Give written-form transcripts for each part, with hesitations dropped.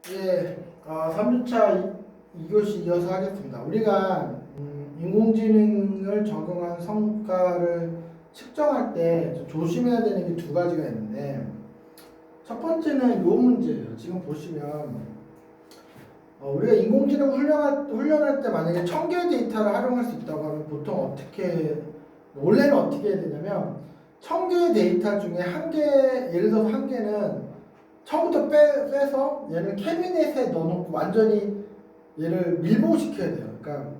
예, 3주차 2교시 이어서 하겠습니다. 우리가 인공지능을 적용한 성과를 측정할 때 좀 조심해야 되는 게 두 가지가 있는데, 첫 번째는 요 문제예요. 지금 보시면 우리가 인공지능 훈련할 때 만약에 1000개의 데이터를 활용할 수 있다고 하면 보통 원래는 어떻게 해야 되냐면 1000개의 데이터 중에 한 개, 예를 들어서 한 개는 처음부터 빼서 얘를 캐비넷에 넣어놓고 완전히 얘를 밀봉시켜야 돼요. 그러니까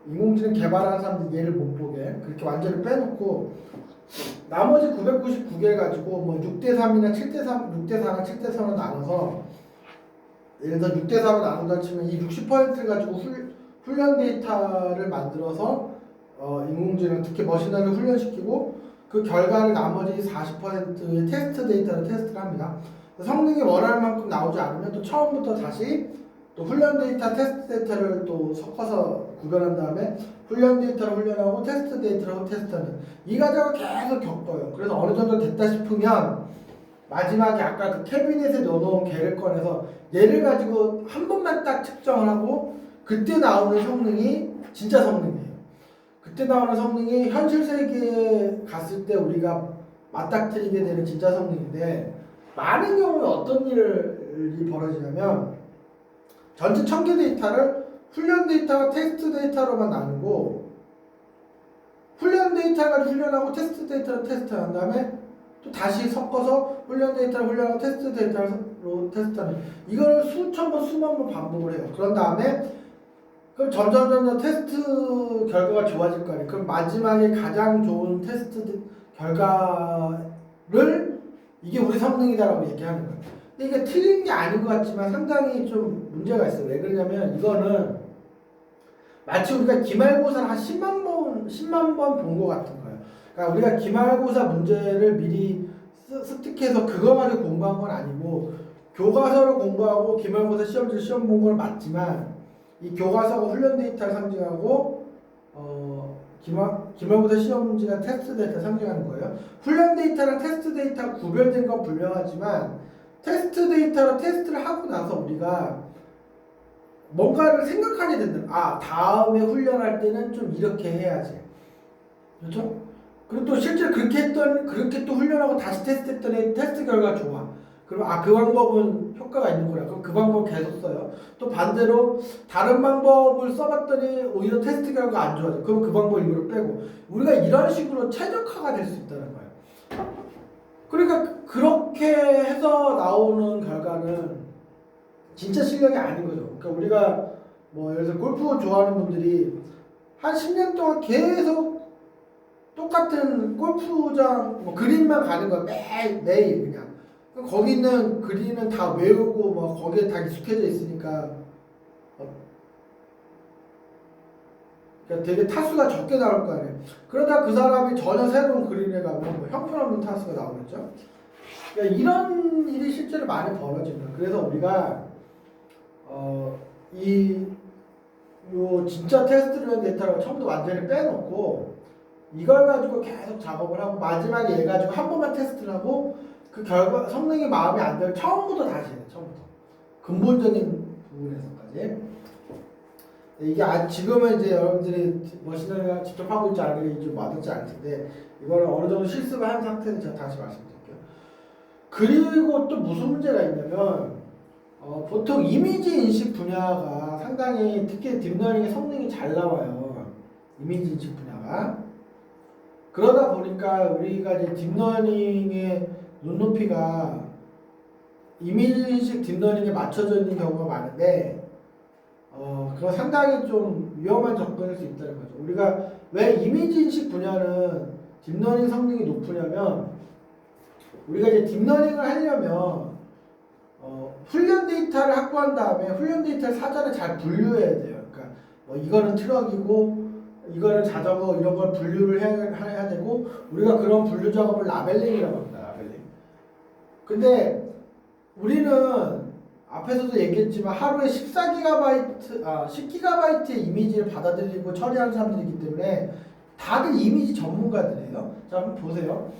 인공지능 개발하는 사람들이 얘를 못 보게 그렇게 완전히 빼놓고 나머지 999개 가지고 뭐 6대3이나 7대3, 6대4나 7대3로 나눠서 예를 들어 6대4로 나눈다 치면 이 60%를 가지고 훈련 데이터를 만들어서 인공지능 특히 머신러닝을 훈련시키고 그 결과를 나머지 40%의 테스트 데이터로 테스트를 합니다. 성능이 원하는 만큼 나오지 않으면 또 처음부터 다시 또 훈련 데이터, 테스트 데이터를 또 섞어서 구별한 다음에 훈련 데이터를 훈련하고 테스트 데이터를 테스트하는 이 과정을 계속 겪어요. 그래서 어느 정도 됐다 싶으면 마지막에 아까 그 캐비넷에 넣어놓은 개를 꺼내서 얘를 가지고 한 번만 딱 측정을 하고 그때 나오는 성능이 진짜 성능이에요. 그때 나오는 성능이 현실 세계에 갔을 때 우리가 맞닥뜨리게 되는 진짜 성능인데, 많은 경우에 어떤 일이 벌어지냐면 전체 1000개 데이터를 훈련 데이터와 테스트 데이터로만 나누고 훈련 데이터를 훈련하고 테스트 데이터를 테스트한 다음에 또 다시 섞어서 훈련 데이터를 훈련하고 테스트 데이터로 테스트하는, 이걸 수천 번 수만 번 반복을 해요. 그런 다음에 그럼 점점 테스트 결과가 좋아질 거 아니에요. 그럼 마지막에 가장 좋은 테스트 결과를 이게 우리 성능이다라고 얘기하는 거예요. 근데 이게 틀린 게 아닌 것 같지만 상당히 좀 문제가 있어요. 왜 그러냐면 이거는 마치 우리가 기말고사를 한 10만 번 본 것 같은 거예요. 그러니까 우리가 기말고사 문제를 미리 습득해서 그거 가지고 공부한 건 아니고 교과서를 공부하고 기말고사 시험 본 건 맞지만 이 교과서가 훈련 데이터를 상징하고 기말고사 시험지가 테스트 데이터 상징하는 거예요. 훈련 데이터랑 테스트 데이터가 구별된 건 분명하지만 테스트 데이터로 테스트를 하고 나서 우리가 뭔가를 생각하게 된다. 다음에 훈련할 때는 좀 이렇게 해야지. 그렇죠? 그리고 또 실제로 그렇게 또 훈련하고 다시 테스트했더니 테스트 결과가 좋아. 그럼 그 방법은 효과가 있는 거라. 그럼 그 방법 계속 써요. 또 반대로 다른 방법을 써봤더니 오히려 테스트 결과가 안 좋아져. 그럼 그 방법 일부러 빼고. 우리가 이런 식으로 최적화가 될 수 있다는 거예요. 그러니까 그렇게 해서 나오는 결과는 진짜 실력이 아닌 거죠. 그러니까 우리가 뭐 예를 들어 골프 좋아하는 분들이 한 10년 동안 계속 똑같은 골프장 그린만 가는 거야. 매일 그냥. 거기 있는 그린은 다 외우고 뭐 거기에 다 익숙해져 있으니까 그러니까 되게 타수가 적게 나올 거 아니에요. 그러다 그 사람이 전혀 새로운 그린에 가면 뭐 형편없는 타수가 나오겠죠. 그러니까 이런 일이 실제로 많이 벌어집니다. 그래서 우리가 요 진짜 테스트를 데이터를 처음부터 완전히 빼놓고 이걸 가지고 계속 작업을 하고 마지막에 얘 가지고 한 번만 테스트를 하고 그 결과 성능이 마음에 안 들면 처음부터 다시 해요. 처음부터 근본적인 부분에서까지. 이게 지금은 이제 여러분들이 머신러닝을 직접 하고 있지 않으니 좀 와닿지 않을 텐데, 이거는 어느 정도 실습을 한 상태는 제가 다시 말씀드릴게요. 그리고 또 무슨 문제가 있냐면 보통 이미지 인식 분야가 상당히 특히 딥러닝의 성능이 잘 나와요. 이미지 인식 분야가. 그러다 보니까 우리가 이제 딥러닝의 눈높이가 이미지 인식 딥러닝에 맞춰져 있는 경우가 많은데 그거 상당히 좀 위험한 접근일 수 있다는 거죠. 우리가 왜 이미지 인식 분야는 딥러닝 성능이 높으냐면 우리가 이제 딥러닝을 하려면 훈련 데이터를 확보한 다음에 훈련 데이터를 사전에 잘 분류해야 돼요. 그러니까 뭐 이거는 트럭이고 이거는 자전거 이런 걸 분류를 해야 되고 우리가 그런 분류 작업을 라벨링이라고 합니다. 라벨링. 근데 우리는 앞에서도 얘기했지만 하루에 10GB의 이미지를 받아들이고 처리하는 사람들이기 때문에 다들 이미지 전문가들이에요. 자, 한번 보세요.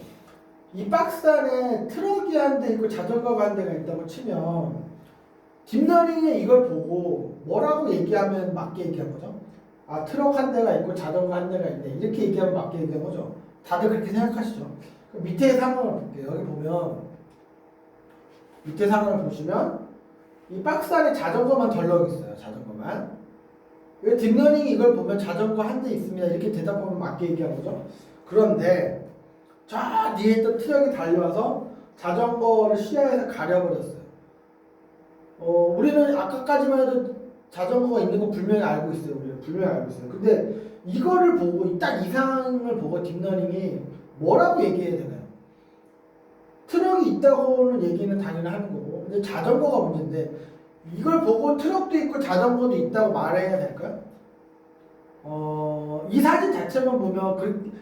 이 박스 안에 트럭이 한 대 있고 자전거가 한 대가 있다고 치면 딥러닝이 이걸 보고 뭐라고 얘기하면 맞게 얘기한 거죠? 아, 트럭 한 대가 있고 자전거 한 대가 있네. 이렇게 얘기하면 맞게 얘기한 거죠. 다들 그렇게 생각하시죠? 밑에 상황을 볼게요. 여기 보면 밑에 상황을 보시면 이 박스 안에 자전거만 덜렁 있어요. 자전거만. 왜 딥러닝이 이걸 보면 자전거 한 대 있습니다. 이렇게 대답하면 맞게 얘기한 거죠. 그런데 저 뒤에 있던 트럭이 달려와서 자전거를 시야에서 가려버렸어요. 우리는 아까까지만 해도 자전거가 있는 거 분명히 알고 있어요. 우리는 분명히 알고 있어요. 근데 이거를 보고 딱 이 상황을 보고 딥러닝이 뭐라고 얘기해야 되나요? 트럭이 있다고는 얘기는 당연히 하는 거고, 근데 자전거가 문제인데 이걸 보고 트럭도 있고 자전거도 있다고 말해야 될까요? 이 사진 자체만 보면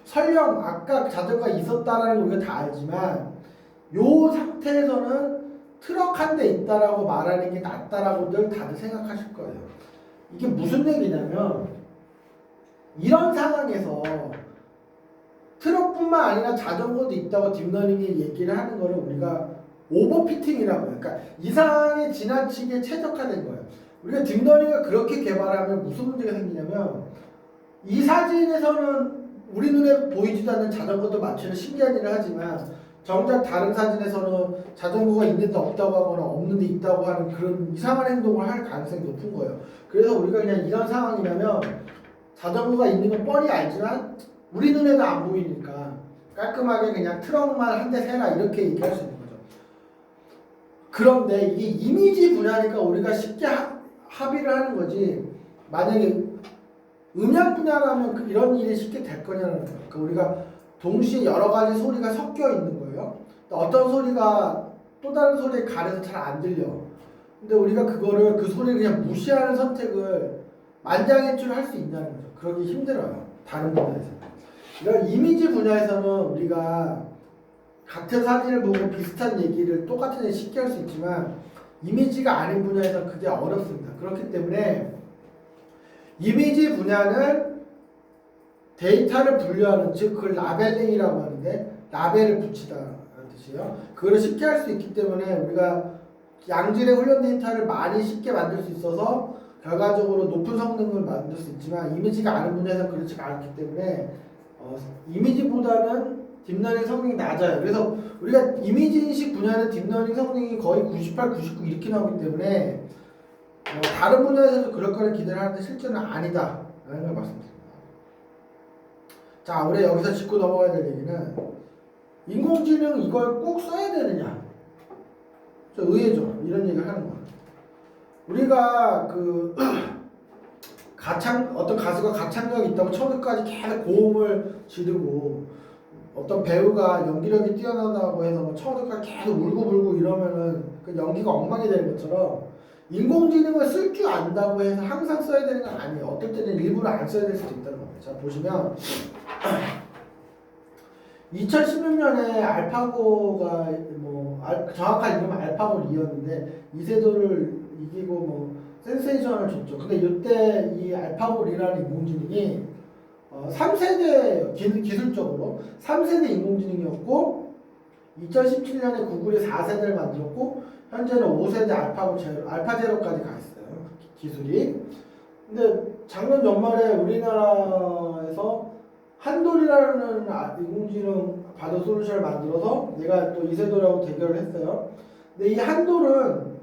설령 아까 자전거가 있었다라는 걸 우리가 다 알지만 요 상태에서는 트럭 한 대 있다라고 말하는 게 낫다라고들 다들 생각하실 거예요. 이게 무슨 얘기냐면 이런 상황에서 트럭뿐만 아니라 자전거도 있다고 딥러닝이 얘기를 하는 거를 우리가 오버피팅이라고 해요. 그러니까 이상에 지나치게 최적화된 거예요. 우리가 딥러닝을 그렇게 개발하면 무슨 문제가 생기냐면 이 사진에서는 우리 눈에 보이지도 않는 자전거도 맞추는 신기한 일을 하지만 정작 다른 사진에서는 자전거가 있는데 없다고 하거나 없는데 있다고 하는 그런 이상한 행동을 할 가능성이 높은 거예요. 그래서 우리가 그냥 이런 상황이라면 자전거가 있는 건 뻔히 알지만 우리 눈에도 안 보이니까 깔끔하게 그냥 트럭만 한 대 세라 이렇게 얘기할 수 있는 거죠. 그런데 이게 이미지 분야니까 우리가 쉽게 합의를 하는 거지, 만약에 음향 분야라면 이런 일이 쉽게 될 거냐는 거예요. 그러니까 우리가 동시에 여러 가지 소리가 섞여 있는 거예요. 어떤 소리가 또 다른 소리에 가려서 잘 안 들려. 근데 우리가 그 소리를 그냥 무시하는 선택을 만장일치로 할 수 있냐는 거죠. 그러기 힘들어요. 다른 분야에서. 이런 이미지 분야에서는 우리가 같은 사진을 보고 비슷한 얘기를 똑같은 얘기 쉽게 할 수 있지만 이미지가 아닌 분야에서는 그게 어렵습니다. 그렇기 때문에 이미지 분야는 데이터를 분류하는, 즉 그걸 라벨링이라고 하는데 라벨을 붙이다라는 뜻이에요. 그걸 쉽게 할 수 있기 때문에 우리가 양질의 훈련 데이터를 많이 쉽게 만들 수 있어서 결과적으로 높은 성능을 만들 수 있지만 이미지가 아닌 분야에서는 그렇지 않기 때문에 이미지보다는 딥러닝 성능이 낮아요. 그래서 우리가 이미지 인식 분야는 딥러닝 성능이 거의 98, 99 이렇게 나오기 때문에 다른 분야에서도 그럴 거를 기대를 하는데 실제는 아니다라는 걸 말씀드립니다. 자, 우리 여기서 짚고 넘어가야 될 얘기는 인공지능 이걸 꼭 써야 되느냐? 좀 의외죠. 이런 얘기를 하는 거예요. 우리가 어떤 가수가 가창력이 있다고 처음까지 계속 고음을 지르고 어떤 배우가 연기력이 뛰어나다고 해서 뭐 처음까지 계속 울고불고 이러면은 그 연기가 엉망이 되는 것처럼 인공지능을 쓸 줄 안다고 해서 항상 써야 되는 건 아니에요. 어떨 때는 일부러 안 써야 될 수도 있다는 겁니다. 자, 보시면 2016년에 알파고가 정확한 이름은 알파고 리였는데 이세돌을 이기고 센세이션을 줬죠. 근데 이때 이 알파고 리라는 인공지능이 3세대 기술적으로 3세대 인공지능이었고 2017년에 구글이 4세대를 만들었고 현재는 5세대 알파 제로까지 가 있어요. 기술이. 근데 작년 연말에 우리나라에서 한돌이라는 인공지능 바도 솔루션을 만들어서 내가 또 이세돌하고 대결을 했어요. 근데 이 한돌은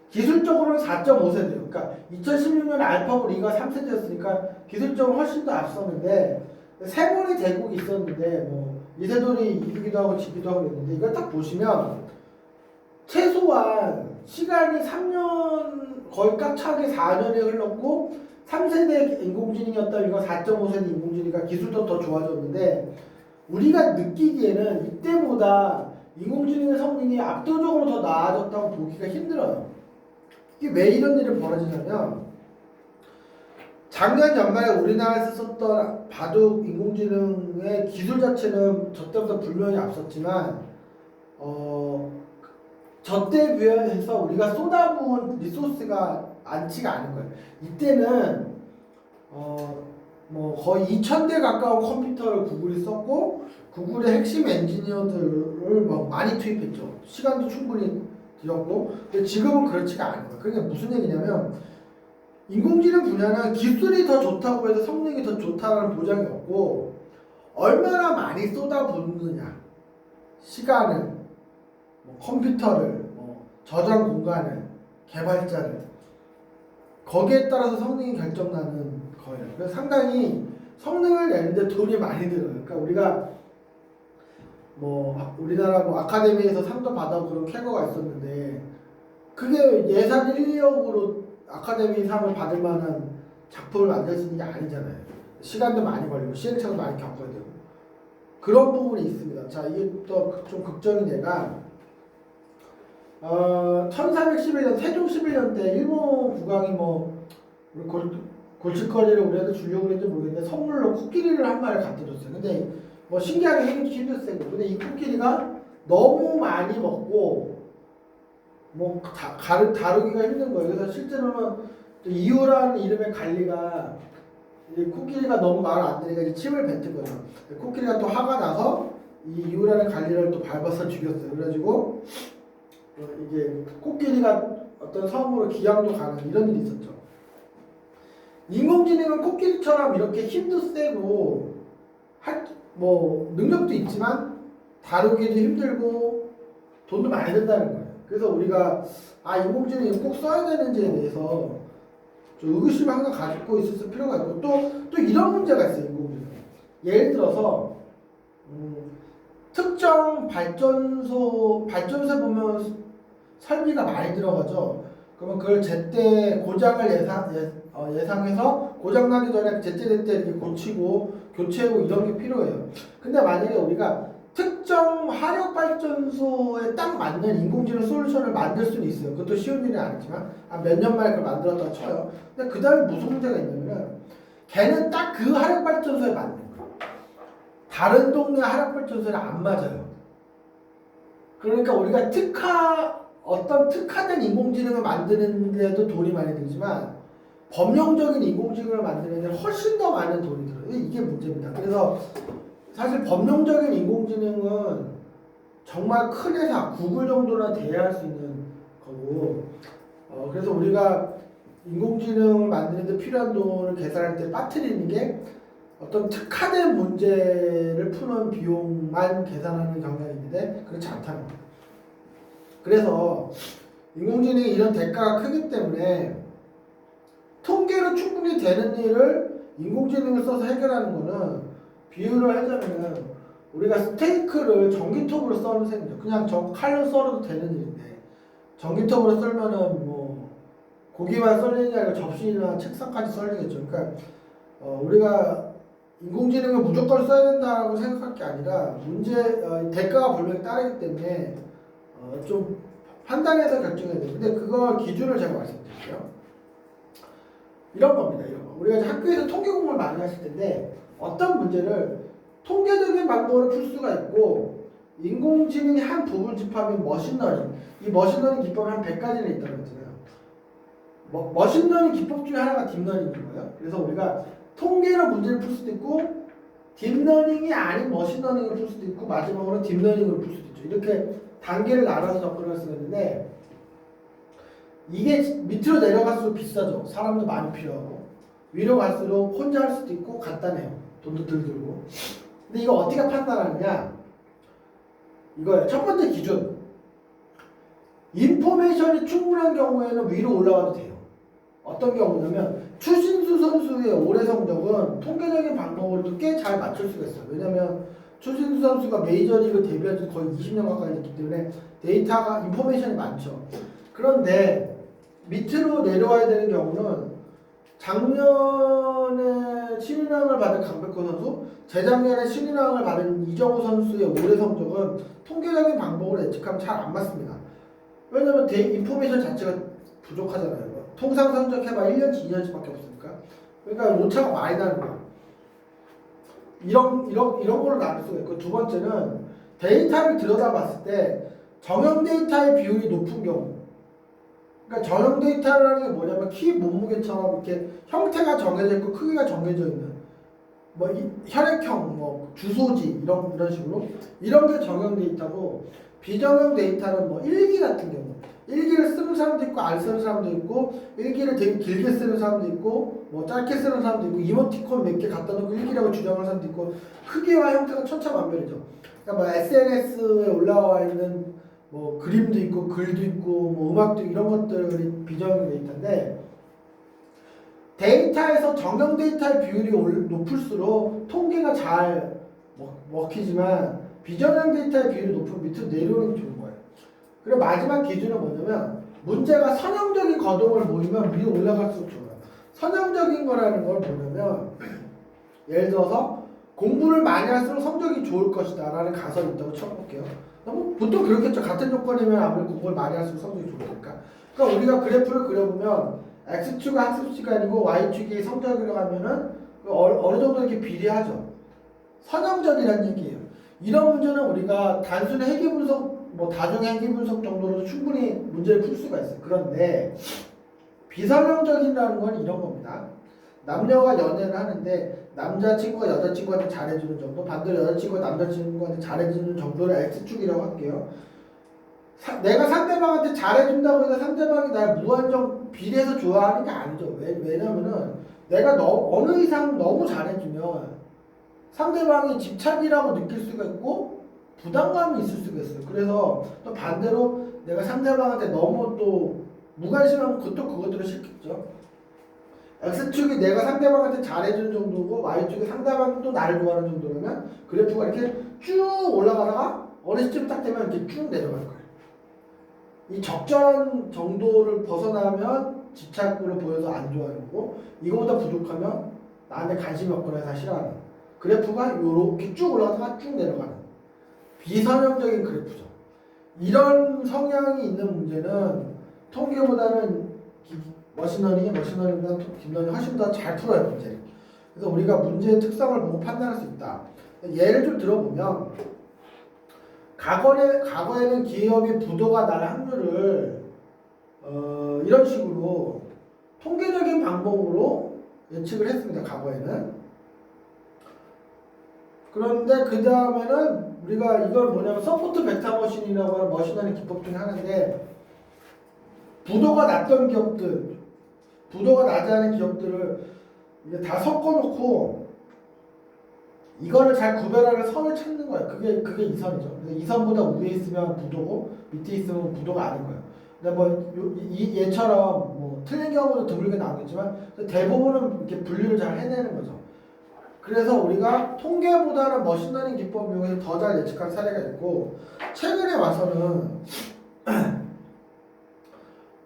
기술적으로는 4.5세대예요. 그러니까 2016년에 알파고 리가 3세대였으니까 기술적으로 훨씬 더 앞섰는데 세 번의 대국이 있었는데 이세돌이 이기기도 하고 지기도 하고 그랬는데 이걸 딱 보시면 최소한 시간이 3년 거의 꽉 차게 4년이 흘렀고 3세대 인공지능이었다면 이거 4.5세대 인공지능이니까 기술도 더 좋아졌는데 우리가 느끼기에는 이때보다 인공지능의 성능이 압도적으로 더 나아졌다고 보기가 힘들어요. 이게 왜 이런 일이 벌어지냐면 작년 연말에 우리나라에서 썼던 바둑 인공지능의 기술 자체는 저 때보다 분명히 앞섰지만 저 때에 비해서 우리가 쏟아부은 리소스가 많지가 않은 거예요. 이때는 거의 2,000대 가까운 컴퓨터를 구글이 썼고 구글의 핵심 엔지니어들을 많이 투입했죠. 시간도 충분히 드렸고, 근데 지금은 그렇지가 않은 거예요. 그러니까 무슨 얘기냐면 인공지능 분야는 기술이 더 좋다고 해서 성능이 더 좋다는 보장이 없고 얼마나 많이 쏟아붓느냐, 시간을, 뭐 컴퓨터를, 뭐 저장 공간을, 개발자를, 거기에 따라서 성능이 결정나는 거예요. 그래서 상당히 성능을 내는데 돈이 많이 들어요. 그러니까 우리가 뭐 우리나라 뭐 아카데미에서 상도 받아고 그런 쾌거가 있었는데 그게 예산 1, 2억으로 아카데미 상을 받을 만한 작품을 만들 수 있는 게 아니잖아요. 시간도 많이 걸리고 시행착오도 많이 겪어야 되고 그런 부분이 있습니다. 자, 이게 또 좀 극적인 예가 1311년 세종 11년 때 일본 국왕이 뭐 골칫거리를 우리한테 주려고 했는지 모르겠는데 선물로 코끼리를 한 마리 갖다 줬어요. 근데 뭐 신기하게 생긴 힘들세고 근데 이 코끼리가 너무 많이 먹고 뭐 다루기가 힘든 거예요. 그래서 실제로는 이유라는 이름의 관리가 이 코끼리가 너무 말을 안 들으니까 이제 침을 뱉은 거예요. 코끼리가 또 화가 나서 이 이유라는 관리를 또 밟아서 죽였어요. 그래가지고 이게 코끼리가 어떤 섬으로 기양도 가는 이런 일이 있었죠. 인공지능은 코끼리처럼 이렇게 힘도 세고 뭐 능력도 있지만 다루기도 힘들고 돈도 많이 든다는 거예요. 그래서 우리가 인공지능이 꼭 써야 되는지에 대해서 좀 의구심을 항상 가지고 있을 필요가 있고 또 이런 문제가 있어요. 인공지능. 예를 들어서 특정 발전소에 보면 설비가 많이 들어가죠. 그러면 그걸 제때 고장을 예상해서 고장나기 전에 제때 이렇게 고치고 교체하고 이런 게 필요해요. 근데 만약에 우리가 특정 화력발전소에 딱 맞는 인공지능 솔루션을 만들 수는 있어요. 그것도 쉬운 일은 아니지만 몇 년 만에 그걸 만들었다가 쳐요. 근데 그 다음에 무슨 문제가 있냐면 걔는 딱 그 화력발전소에 맞는 거예요. 다른 동네 화력발전소에 안 맞아요. 그러니까 우리가 어떤 특화된 인공지능을 만드는데도 돈이 많이 들지만 범용적인 인공지능을 만드는데 훨씬 더 많은 돈이 들어요. 이게 문제입니다. 그래서 사실 범용적인 인공지능은 정말 큰 회사, 구글 정도나 돼야 할 수 있는 거고 그래서 우리가 인공지능을 만드는데 필요한 돈을 계산할 때 빠뜨리는 게 어떤 특화된 문제를 푸는 비용만 계산하는 경향이 있는데 그렇지 않다는 거예요. 그래서 인공지능이 이런 대가가 크기 때문에 통계로 충분히 되는 일을 인공지능을 써서 해결하는 거는 비유를 하자면 우리가 스테이크를 전기톱으로 썰는 셈이죠. 그냥 칼로 썰어도 되는 일인데 전기톱으로 썰면은 뭐 고기만 썰리는 게 아니라 접시나 책상까지 썰리겠죠. 그러니까 우리가 인공지능을 무조건 써야 된다고 생각할 게 아니라 대가가 분명히 따르기 때문에 좀 판단해서 결정해야 돼요. 근데 그걸 기준을 제가 말씀드릴게요. 이런 겁니다. 이런 거. 우리가 이제 학교에서 통계 공부를 많이 하실 텐데 어떤 문제를 통계적인 방법으로 풀 수가 있고 인공지능의 한 부분 집합인 머신러닝. 이 머신러닝 기법이 한 100가지나 있다고 했잖아요. 머신러닝 기법 중에 하나가 딥러닝인 거예요. 그래서 우리가 통계로 문제를 풀 수도 있고 딥러닝이 아닌 머신러닝을 풀 수도 있고 마지막으로 딥러닝을 풀 수도 있죠. 이렇게 단계를 나눠서 접근할 수가 있는데 이게 밑으로 내려갈수록 비싸죠. 사람도 많이 필요하고 위로 갈수록 혼자 할 수도 있고 간단해요. 돈도 덜 들고. 근데 이거 어떻게 판단하느냐 이거예요. 첫 번째 기준 인포메이션이 충분한 경우에는 위로 올라와도 돼요. 어떤 경우냐면 추신수 선수의 올해 성적은 통계적인 방법으로도 꽤 잘 맞출 수가 있어요. 왜냐면 추신수 선수가 메이저리그 데뷔한 지 거의 20년 가까이 됐기 때문에 데이터가 인포메이션이 많죠. 그런데 밑으로 내려와야 되는 경우는 작년에 신인왕을 받은 강백호 선수, 재작년에 신인왕을 받은 이정우 선수의 올해 성적은 통계적인 방법으로 예측하면 잘 안 맞습니다. 왜냐면 인포메이션 자체가 부족하잖아요. 통상 성적 해봐 1년치 2년치밖에 없으니까. 그러니까 오차가 많이 나는 거예요. 이런 걸로 나눌 수가 있고 두 번째는 데이터를 들여다봤을 때 정형 데이터의 비율이 높은 경우 그러니까 정형 데이터라는 게 뭐냐면 키 몸무게처럼 이렇게 형태가 정해져 있고 크기가 정해져 있는 뭐 혈액형, 뭐 주소지 이런 식으로 이런 게 정형 데이터고 비정형 데이터는 뭐 일기 같은 경우 일기를 쓰는 사람도 있고 안 쓰는 사람도 있고 일기를 되게 길게 쓰는 사람도 있고 뭐 짧게 쓰는 사람도 있고 이모티콘 몇 개 갖다 놓고 일기라고 주장하는 사람도 있고 크기와 형태가 천차만별이죠. 그러니까 뭐 SNS에 올라와 있는 뭐 그림도 있고 글도 있고 뭐 음악도 있고 이런 것들이 비정형 데이터인데 데이터에서 정형 데이터의 비율이 높을수록 통계가 잘 먹히지만 비정형 데이터의 비율이 높으면 밑으로 내려오는 게 좋은 거예요. 그리고 마지막 기준은 뭐냐면 문제가 선형적인 거동을 보이면 위로 올라갈수록 좋아요. 선형적인 거라는 걸 뭐냐면 예를 들어서 공부를 많이 할수록 성적이 좋을 것이다 라는 가설이 있다고 쳐볼게요. 보통 그렇겠죠. 같은 조건이면 아무리 공부를 많이 할수록 성적이 좋을 테니까. 그러니까 우리가 그래프를 그려보면 X축이 학습 시간이고 Y축이 성적이라고 하면은 어느 정도 이렇게 비례하죠. 선형적이라는 얘기예요. 이런 문제는 우리가 단순히 회귀 분석, 뭐 다중 회귀 분석 정도로 충분히 문제를 풀 수가 있어요. 그런데 비선형적이라는 건 이런 겁니다. 남녀가 연애를 하는데 남자친구가 여자친구한테 잘해주는 정도, 반대로 여자친구가 남자친구한테 잘해주는 정도를 X축이라고 할게요. 내가 상대방한테 잘해준다고 해서 상대방이 날 무한정 비례해서 좋아하는 게 아니죠. 왜냐면은 내가 어느 이상 너무 잘해주면 상대방이 집착이라고 느낄 수가 있고 부담감이 있을 수가 있어요. 그래서 또 반대로 내가 상대방한테 너무 또 무관심하면 그것들을 싫겠죠. X축이 내가 상대방한테 잘해주는 정도고 Y축이 상대방이 또 나를 좋아하는 정도라면 그래프가 이렇게 쭉 올라가다가 어느 시점 딱 되면 이렇게 쭉 내려갈 거예요. 이 적절한 정도를 벗어나면 집착으로 보여서 안 좋아하는 거고 이거보다 부족하면 나한테 관심이 없거나 해서 싫어하는 그래프가 이렇게 쭉 올라가다가 쭉 내려가는 비선형적인 그래프죠. 이런 성향이 있는 문제는 통계보다는 머신러닝보다 딥러닝이 훨씬 더 잘 풀어요, 문제를. 그래서 우리가 문제의 특성을 보고 판단할 수 있다. 예를 좀 들어보면 과거에는 기업의 부도가 날 확률을 이런 식으로 통계적인 방법으로 예측을 했습니다. 과거에는. 그런데 그 다음에는 우리가 이걸 뭐냐면 서포트 벡터 머신이라고 하는 머신러닝 기법 중에 하나인데 부도가 났던 기업들, 부도가 나지 않은 기업들을 이제 다 섞어놓고 이거를 잘 구별하는 선을 찾는 거예요. 그게 이 선이죠. 이 선보다 위에 있으면 부도고 밑에 있으면 부도가 아닌 거예요. 근데 얘처럼 뭐 틀린 경우도 드물게 나오겠지만 대부분은 이렇게 분류를 잘 해내는 거죠. 그래서 우리가 통계보다는 머신러닝 기법 이용해서 더 잘 예측한 사례가 있고 최근에 와서는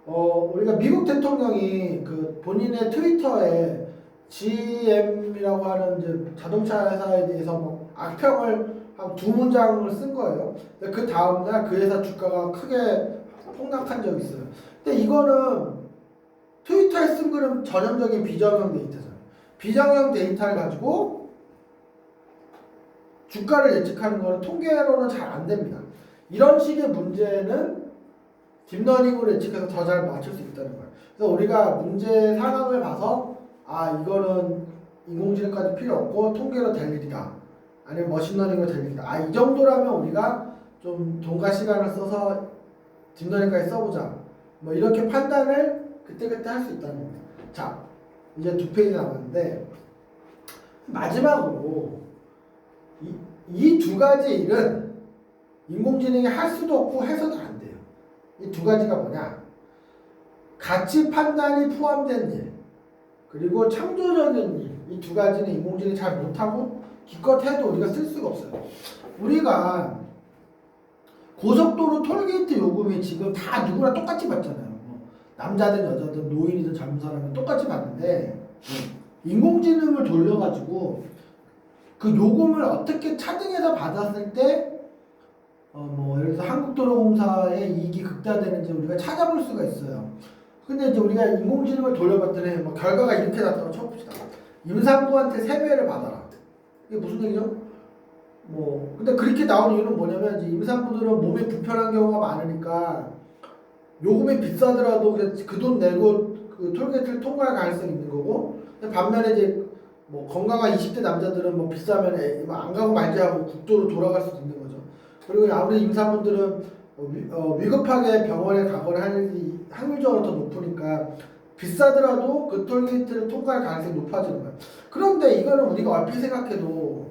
우리가 미국 대통령이 그 본인의 트위터에 GM이라고 하는 이제 자동차 회사에 대해서 뭐 악평을 한 2문장을 쓴 거예요. 근데 그 다음날 그 회사 주가가 크게 폭락한 적이 있어요. 근데 이거는 트위터에 쓴 글은 전형적인 비정형 데이터잖아요. 비정형 데이터를 가지고 주가를 예측하는 거는 통계로는 잘 안 됩니다. 이런 식의 문제는 딥러닝으로 예측해서 더 잘 맞출 수 있다는 거예요. 그래서 우리가 문제 상황을 봐서 이거는 인공지능까지 필요 없고 통계로 될 일이다. 아니면 머신러닝으로 될 일이다. 이 정도라면 우리가 좀 돈과 시간을 써서 딥러닝까지 써보자. 뭐 이렇게 판단을 그때그때 할 수 있다는 겁니다. 자, 이제 2페이지 남았는데 마지막으로 이 두 가지 일은 인공지능이 할 수도 없고 해서도 안 돼요. 이 두 가지가 뭐냐? 가치 판단이 포함된 일, 그리고 창조적인 일. 이 두 가지는 인공지능이 잘 못하고 기껏 해도 우리가 쓸 수가 없어요. 우리가 고속도로 톨게이트 요금이 지금 다 누구나 똑같이 받잖아요. 남자든 여자든 노인이든 젊은 사람은 똑같이 받는데 인공지능을 돌려가지고 그 요금을 어떻게 차등해서 받았을 때 뭐 예를 들어서 한국도로공사의 이익이 극대화되는지 우리가 찾아볼 수가 있어요. 근데 이제 우리가 인공지능을 돌려봤더니 뭐 결과가 이렇게 나왔다고 쳐봅시다. 임산부한테 세배를 받아라. 이게 무슨 얘기죠? 근데 그렇게 나온 이유는 뭐냐면 이제 임산부들은 몸이 불편한 경우가 많으니까 요금이 비싸더라도 그 돈 내고 그 톨게이트를 통과할 가능성이 있는 거고, 근데 반면에 이제 뭐 건강한 20대 남자들은 뭐 비싸면 안 가고 말지 하고 국도로 돌아갈 수도 있는 거죠. 그리고 아무리 임산부들은 위급하게 병원에 가거나 할 일이 확률적으로 더 높으니까 비싸더라도 그 톨게이트를 통과할 가능성이 높아지는 거예요. 그런데 이거는 우리가 얼핏 생각해도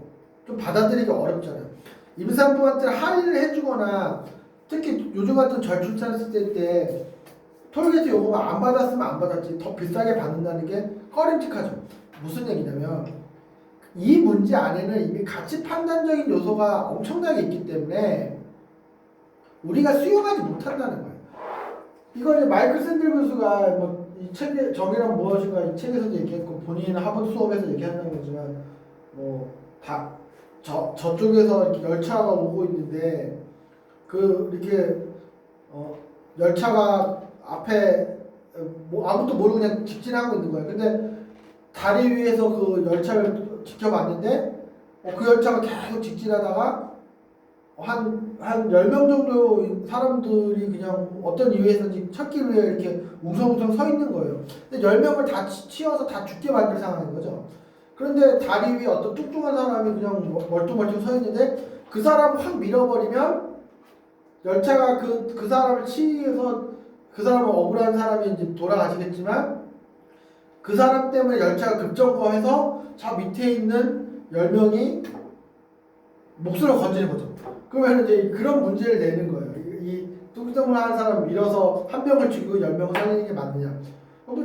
좀 받아들이기 어렵잖아요. 임산부한테 할인을 해주거나 특히 요즘 같은 절출산 시대 때 톨게이트 요금을 안 받았으면 안 받았지 더 비싸게 받는다는 게 꺼림칙하죠. 무슨 얘기냐면 이 문제 안에는 이미 가치 판단적인 요소가 엄청나게 있기 때문에 우리가 수용하지 못한다는 거예요. 이거 이제 마이클 샌들 교수가 뭐 이 책의 정의란 무엇인가 이 책에서도 얘기했고 본인은 하버드 수업에서 얘기한다는 거지만 뭐 다 저쪽에서 이렇게 열차가 오고 있는데 그 이렇게 열차가 앞에 뭐 아무것도 모르고 그냥 직진하고 있는 거예요. 근데 다리 위에서 그 열차를 지켜봤는데 그 열차가 계속 직진하다가 한 10명 정도 사람들이 그냥 어떤 이유에서인지 찾기 위해 이렇게 웅성웅성 서 있는 거예요. 근데 10명을 다 치어서 다 죽게 만들 상황인 거죠. 그런데 다리 위에 어떤 뚱뚱한 사람이 그냥 멀뚱멀뚱 서 있는데 그 사람을 확 밀어버리면 열차가 그 사람을 치해서 그 사람은 억울한 사람이 이제 돌아가시겠지만 그 사람 때문에 열차가 급정거해서 저 밑에 있는 10명이 목숨을 건지는 거죠. 그러면 이제 그런 문제를 내는 거예요. 이 뚱뚱한 사람 밀어서 한 명을 죽이고 10명을 살리는 게 맞느냐.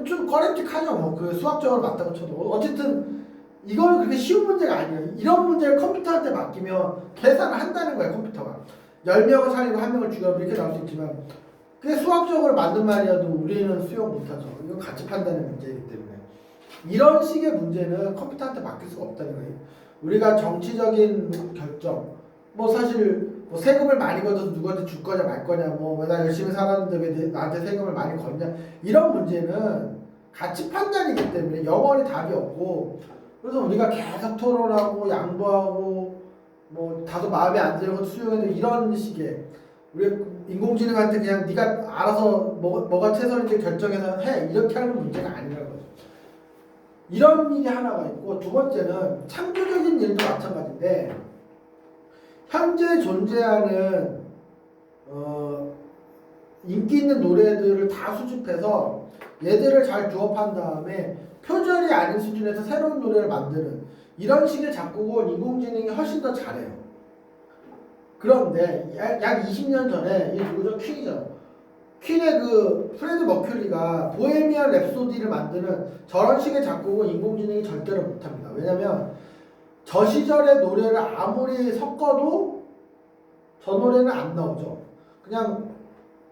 좀 꺼림칙하죠. 뭐 그 수학적으로 맞다고 쳐도. 어쨌든 이거는 그렇게 쉬운 문제가 아니에요. 이런 문제를 컴퓨터한테 맡기면 계산을 한다는 거예요. 컴퓨터가. 10명을 살리고 1명을 죽여도 이렇게 나올 수 있지만 그게 수학적으로 맞는 말이어도 우리는 수용 못하죠. 이건 가치 판단의 문제이기 때문에. 이런 식의 문제는 컴퓨터한테 맡길 수가 없다는 거예요. 우리가 정치적인 결정, 뭐 사실 뭐 세금을 많이 걷어서 누구한테 줄 거냐 말 거냐, 뭐 나 열심히 살았는데 왜 나한테 세금을 많이 걷냐, 이런 문제는 가치 판단이기 때문에 영원히 답이 없고, 그래서 우리가 계속 토론하고 양보하고 뭐 다소 마음에 안 드는 것도 수용해도 이런 식의 우리 인공지능한테 그냥 네가 알아서 뭐가 최선인지 결정해서 해 이렇게 하는 문제가 아니라는 거죠. 이런 일이 하나가 있고, 두 번째는 창조적인 일도 마찬가지인데 현재 존재하는 인기 있는 노래들을 다 수집해서 얘들을 잘 조합한 다음에 표절이 아닌 수준에서 새로운 노래를 만드는 이런 식의 작곡은 인공지능이 훨씬 더 잘해요. 그런데 약 20년 전에 이 누구죠? 퀸이죠. 퀸의 그 프레드 머큐리가 보헤미안 랩소디를 만드는 저런 식의 작곡은 인공지능이 절대로 못합니다. 왜냐면 저 시절의 노래를 아무리 섞어도 저 노래는 안 나오죠. 그냥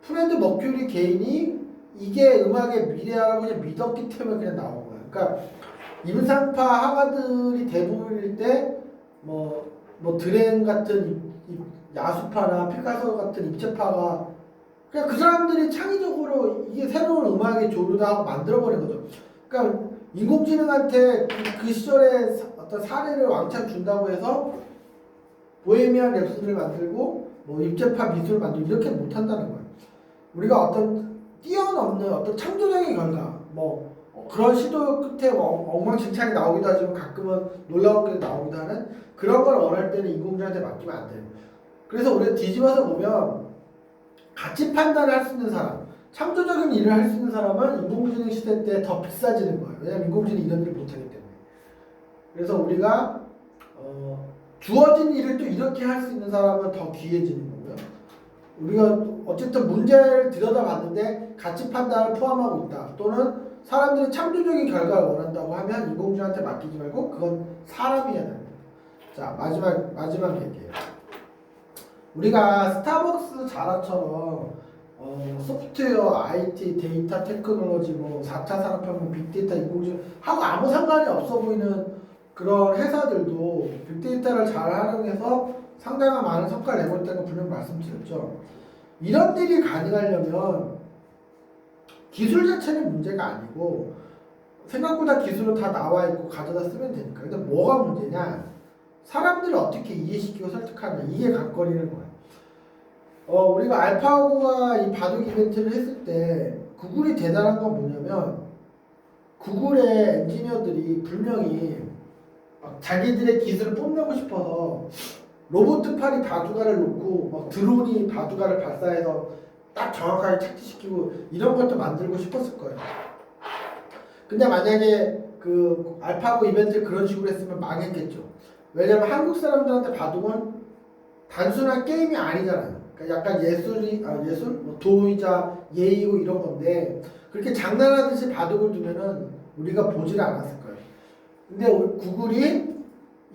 프레드 머큐리 개인이 이게 음악의 미래라고 그냥 믿었기 때문에 그냥 나온 거예요. 그러니까 임상파 하가들이 대부분일 때 뭐 드렌 같은 야수파나 피카소 같은 입체파가 그냥 그 사람들이 창의적으로 이게 새로운 음악의 조류다 하고 만들어버린 거죠. 그러니까 인공지능한테 그 시절에 어떤 사례를 왕창 준다고 해서 보헤미안 랩소디를 만들고 뭐 입체파 미술을 만들고 이렇게 못한다는 거예요. 우리가 어떤 뛰어넘는 어떤 창조적인 결과 뭐 그런 시도 끝에 엉망진창이 나오기도 하지만 가끔은 놀라운 게 나오기도 하는 그런 걸 원할 때는 인공지능한테 맡기면 안 돼요. 그래서 우리가 뒤집어서 보면 가치 판단을 할 수 있는 사람, 창조적인 일을 할 수 있는 사람은 인공지능 시대 때 더 비싸지는 거예요. 왜냐하면 인공지능이 이런 일을 못하기 때문에. 그래서 우리가 주어진 일을 또 이렇게 할 수 있는 사람은 더 귀해지는 거고요. 우리가 어쨌든 문제를 들여다봤는데 가치 판단을 포함하고 있다. 또는 사람들이 창조적인 결과를 원한다고 하면 인공지능한테 맡기지 말고 그건 사람이 해야 됩니다. 자, 마지막 얘기예요. 우리가 스타벅스 자라처럼 소프트웨어, IT, 데이터 테크놀로지, 뭐 4차 산업혁명, 빅데이터, 인공지능 하고 아무 상관이 없어 보이는 그런 회사들도 빅데이터를 잘 활용해서 상당한 많은 성과를 내고 있다는 걸 분명히 말씀드렸죠. 이런 일이 가능하려면 기술 자체는 문제가 아니고 생각보다 기술은 다 나와 있고 가져다 쓰면 되니까. 근데 뭐가 문제냐? 사람들을 어떻게 이해시키고 설득하냐, 이게 관건이라는 거예요. 우리가 알파고가 이 바둑 이벤트를 했을 때 구글이 대단한 건 뭐냐면 구글의 엔지니어들이 분명히 자기들의 기술을 뽐내고 싶어서 로봇 팔이 바둑알을 놓고 막 드론이 바둑알을 발사해서 딱 정확하게 착지시키고 이런 것도 만들고 싶었을 거예요. 근데 만약에 그 알파고 이벤트를 그런 식으로 했으면 망했겠죠. 왜냐면 한국 사람들한테 바둑은 단순한 게임이 아니잖아요. 그러니까 약간 예술? 뭐 도의자, 예의고 이런 건데 그렇게 장난하듯이 바둑을 두면은 우리가 보지를 않았을 거예요. 근데 구글이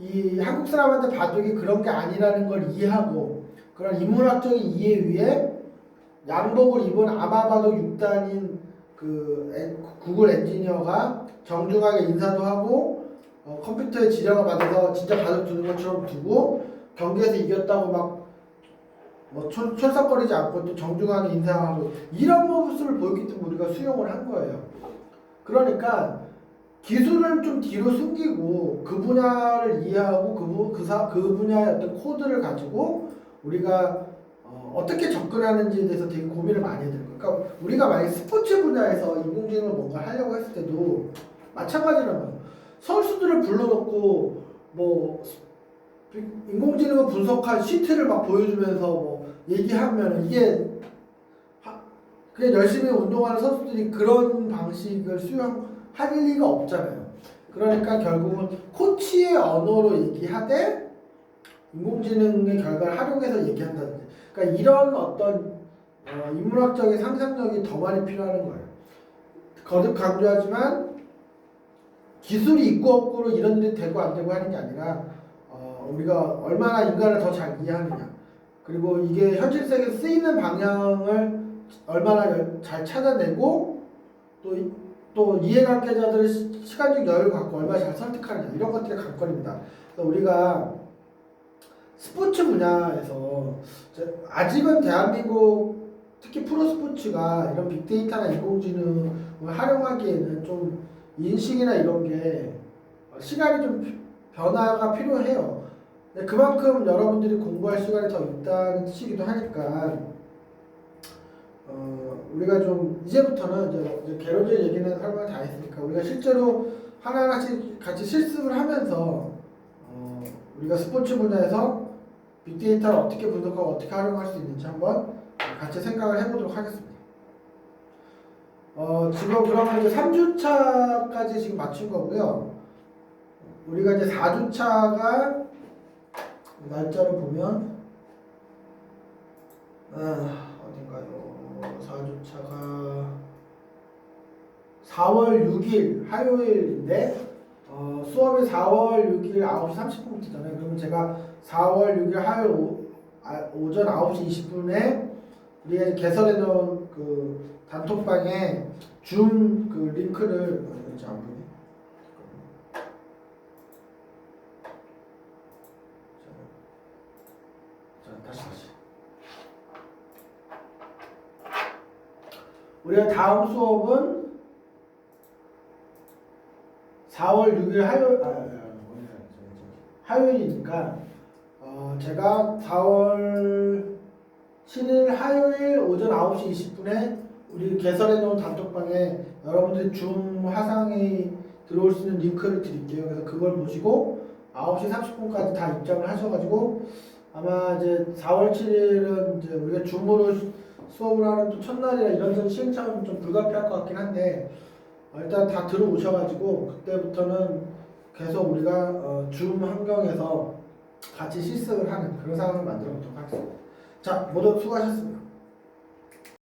이 한국 사람한테 바둑이 그런 게 아니라는 걸 이해하고 그런 인문학적인 이해 위에 양복을 입은 아마바둑 6단인 구글 엔지니어가 정중하게 인사도 하고 컴퓨터에 지령을 받아서 진짜 바둑 두는 것처럼 두고 경기에서 이겼다고 막 뭐 철썩거리지 않고 또 정중하게 인사하고 이런 모습을 보였기 때문에 우리가 수용을 한 거예요. 그러니까 기술을 좀 뒤로 숨기고 그 분야를 이해하고 그 분야의 어떤 코드를 가지고 우리가 어떻게 접근하는지에 대해서 되게 고민을 많이 해야 되는 거예요. 그러니까 우리가 만약에 스포츠 분야에서 인공지능을 뭔가 하려고 했을 때도 마찬가지라는 거예요. 선수들을 불러놓고 뭐 인공지능을 분석한 시트를 막 보여주면서 뭐 얘기하면 이게 그냥 열심히 운동하는 선수들이 그런 방식을 수용할 리가 없잖아요. 그러니까 결국은 코치의 언어로 얘기하되 인공지능의 결과를 활용해서 얘기한다든지 그러니까 이런 어떤 인문학적인 상상력이 더 많이 필요한 거예요. 거듭 강조하지만 기술이 있고 없고로 이런 일이 되고 안 되고 하는 게 아니라 우리가 얼마나 인간을 더 잘 이해하느냐 그리고 이게 현실 세계에 쓰이는 방향을 얼마나 잘 찾아내고 또 이해관계자들의 시간적 여유를 갖고 얼마나 잘 설득하느냐 이런 것들이 관건입니다. 그래서 우리가 스포츠 분야에서 아직은 대한민국 특히 프로스포츠가 이런 빅데이터나 인공지능을 활용하기에는 좀 인식이나 이런 게 시간이 좀 변화가 필요해요. 그만큼 여러분들이 공부할 시간이 더 있다는 뜻이기도 하니까 우리가 좀 이제부터는 이제 개론적 얘기는 설명을 다 했으니까 우리가 실제로 하나하나씩 같이 실습을 하면서 우리가 스포츠 분야에서 빅데이터를 어떻게 분석하고 어떻게 활용할 수 있는지 한번 같이 생각을 해보도록 하겠습니다. 지금 그러면 이제 3주차까지 지금 마친 거고요. 우리가 이제 4주차가 날짜를 보면 어딘가요? 4주차가 4월 6일 화요일인데 수업이 4월 6일 9시 30분부터잖아요. 그러면 제가 4월 6일 화요일 오전 9시 20분에 우리가 개설해 놓은 그 단톡방에 줌 그 링크를 어딘지 안 보네. 다시 우리가 다음 수업은 4월 6일 화요일이니까 제가 4월 7일 화요일 오전 9시 20분에 우리 개설해 놓은 단톡방에 여러분들이 줌 화상에 들어올 수 있는 링크를 드릴게요. 그래서 그걸 보시고 9시 30분까지 다 입장을 하셔가지고 아마 이제 4월 7일은 이제 우리가 줌으로 수업을 하는 또 첫날이라 이런 시행착오는 좀 불가피할 것 같긴 한데 일단 다 들어오셔가지고 그때부터는 계속 우리가 줌 환경에서 같이 실습을 하는 그런 상황을 만들어 보도록 하겠습니다. 자, 모두 수고하셨습니다.